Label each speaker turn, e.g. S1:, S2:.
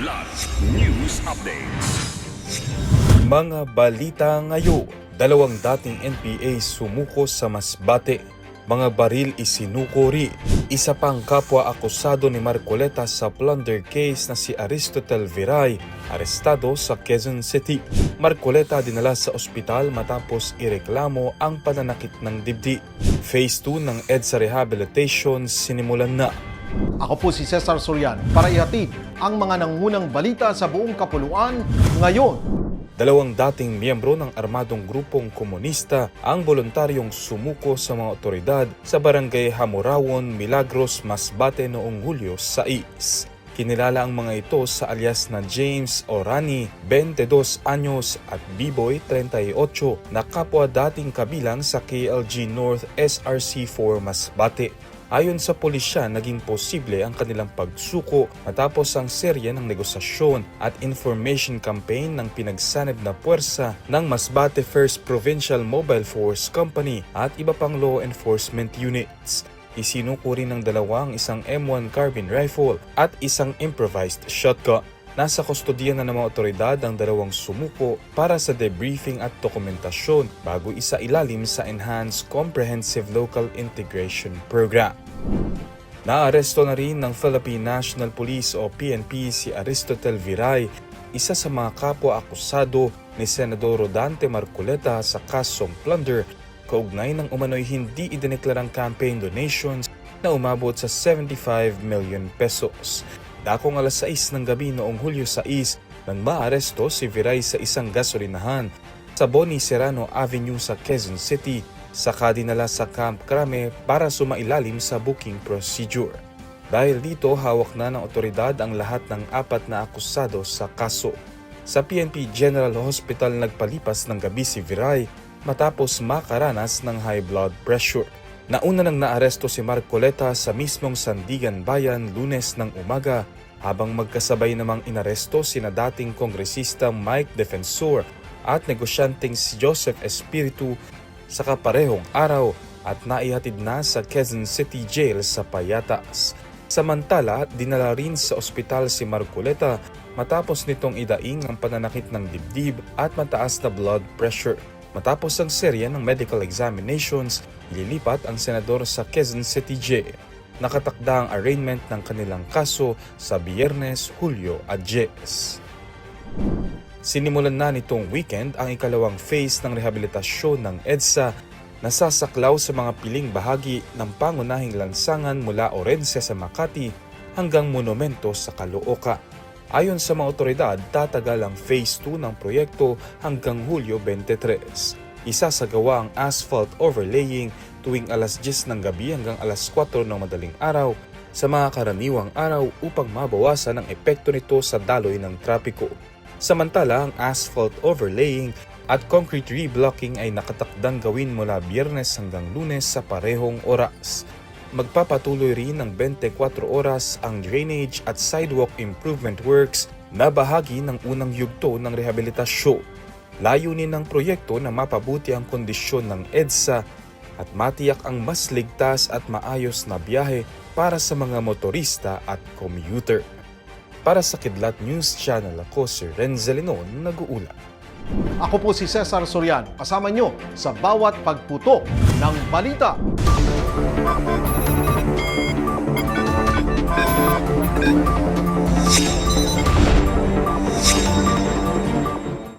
S1: Kidlat News Updates.
S2: Mga balita ngayon, dalawang dating NPA sumuko sa Masbate. Mga baril isinukuri. Isa pang kapwa akusado ni Marcoleta sa plunder case na si Aristotel Viray, arestado sa Quezon City. Marcoleta dinala sa ospital matapos ireklamo ang pananakit ng dibdib. Phase 2 ng EDSA Rehabilitation sinimulan na.
S3: Ako po si Cesar Sorian para ihatid ang mga nangunang balita sa buong kapuluan ngayon.
S2: Dalawang dating miyembro ng armadong grupong komunista ang voluntaryong sumuko sa mga otoridad sa barangay Hamurawon, Milagros, Masbate noong Hulyo 6. Kinilala ang mga ito sa alias na James Orani, 22 anyos at B-Boy, 38, na kapwa dating kabilang sa KLG North SRC4 Masbate. Ayon sa pulisya, naging posible ang kanilang pagsuko matapos ang serye ng negosasyon at information campaign ng pinagsanib na puwersa ng Masbate 1st Provincial Mobile Force Company at iba pang law enforcement units. Isinuko rin ng dalawang isang M1 carbine rifle at isang improvised shotgun. Nasa kustodiya na ng mga otoridad ang dalawang sumuko para sa debriefing at dokumentasyon bago isa ilalim sa Enhanced Comprehensive Local Integration Program. Naaresto na rin ng Philippine National Police o PNP si Aristotel Viray, isa sa mga kapwa akusado ni Senador Rodante Marcoleta sa kasong plunder kaugnay ng umano'y hindi idineklarang campaign donations na umabot sa 75 million pesos. Dakong alas 6 ng gabi noong Hulyo 6 nang maaresto si Viray sa isang gasolinahan sa Boni Serrano Avenue sa Quezon City, saka dinala sa Camp Crame para sumailalim sa booking procedure. Dahil dito, hawak na ng otoridad ang lahat ng 4 na akusado sa kaso. Sa PNP General Hospital nagpalipas ng gabi si Viray matapos makaranas ng high blood pressure. Nauna nang naaresto si Marcoleta sa mismong Sandigan Bayan Lunes ng umaga habang magkasabay namang inaresto sina dating kongresista Mike Defensor at negosyanteng si Joseph Espiritu sa kaparehong araw at naihatid na sa Quezon City Jail sa Payatas. Samantala, dinala rin sa ospital si Marcoleta matapos nitong idaing ang pananakit ng dibdib at mataas na blood pressure. Matapos ang serye ng medical examinations, ililipat ang senador sa Quezon City Jail. Nakatakda ang arraignment ng kanilang kaso sa Biyernes, Hulyo 10. Sinimulan na nitong weekend ang ikalawang phase ng rehabilitasyon ng EDSA na sasaklaw sa mga piling bahagi ng pangunahing lansangan mula Orense sa Makati hanggang Monumento sa Caloocan. Ayon sa mga otoridad, tatagal ang Phase 2 ng proyekto hanggang Hulyo 23. Isasagawa ang asphalt overlaying tuwing alas 10 ng gabi hanggang alas 4 ng madaling araw sa mga karaniwang araw upang mabawasan ang epekto nito sa daloy ng trapiko. Samantala, ang asphalt overlaying at concrete reblocking ay nakatakdang gawin mula Biyernes hanggang Lunes sa parehong oras. Magpapatuloy rin ng 24 oras ang drainage at sidewalk improvement works na bahagi ng unang yugto ng rehabilitasyon. Layunin ng proyekto na mapabuti ang kondisyon ng EDSA at matiyak ang mas ligtas at maayos na biyahe para sa mga motorista at commuter. Para sa Kidlat News Channel, ako si Renzel Linon, nag-uulat.
S3: Ako po si Cesar Sorian, kasama nyo sa bawat pagputo ng balita.